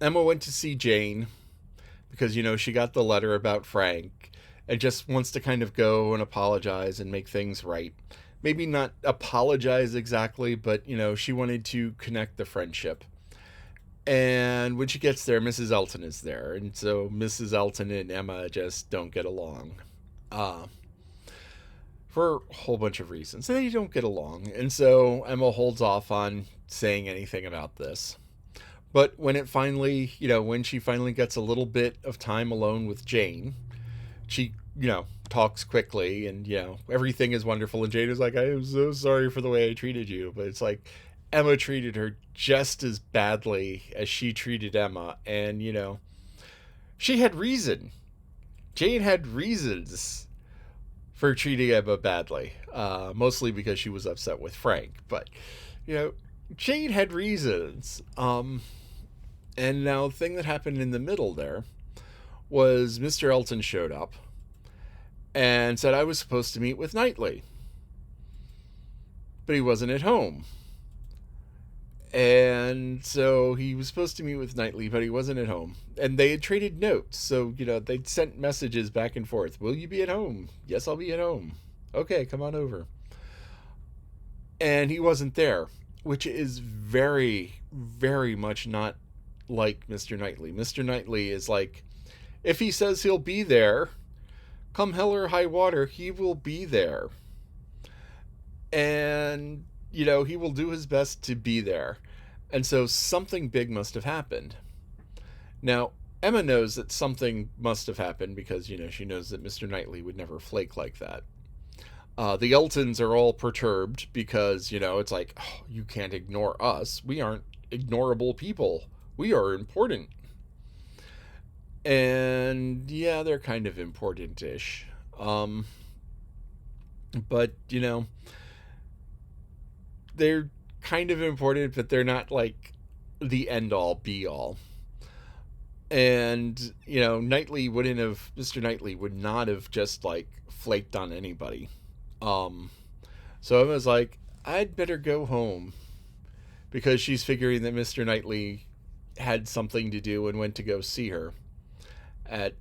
Emma went to see Jane because, she got the letter about Frank and just wants to kind of go and apologize and make things right. Maybe not apologize exactly, but, she wanted to connect the friendship. And when she gets there, Mrs. Elton is there. And so Mrs. Elton and Emma just don't get along. Uh, for a whole bunch of reasons. They don't get along. And so Emma holds off on saying anything about this. But when it finally, when she finally gets a little bit of time alone with Jane, she, talks quickly and, everything is wonderful. And Jane is like, I am so sorry for the way I treated you. But it's like, Emma treated her just as badly as she treated Emma. And, she had reason. Jane had reasons for treating Emma badly, mostly because she was upset with Frank. But, Jane had reasons. And now, the thing that happened in the middle there was Mr. Elton showed up and said I was supposed to meet with Knightley, but he wasn't at home. And so he was supposed to meet with Knightley, but he wasn't at home. And they had traded notes. So, they'd sent messages back and forth. Will you be at home? Yes, I'll be at home. Okay, come on over. And he wasn't there, which is very, very much not like Mr. Knightley. Mr. Knightley is like, if he says he'll be there, come hell or high water, he will be there. And, he will do his best to be there. And so something big must have happened. Now, Emma knows that something must have happened because, she knows that Mr. Knightley would never flake like that. The Eltons are all perturbed because, it's like, oh, you can't ignore us. We aren't ignorable people. We are important. And yeah, they're kind of important-ish. But, they're kind of important, but they're not like the end-all, be-all. And, Mr. Knightley would not have just like flaked on anybody. So I was like, I'd better go home because she's figuring that Mr. Knightley had something to do and went to go see her at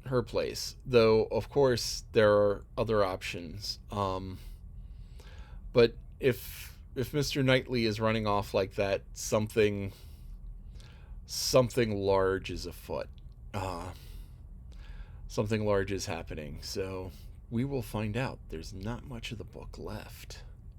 her place. Though, of course, there are other options. But if Mr. Knightley is running off like that, something large is afoot. Something large is happening. So we will find out. There's not much of the book left.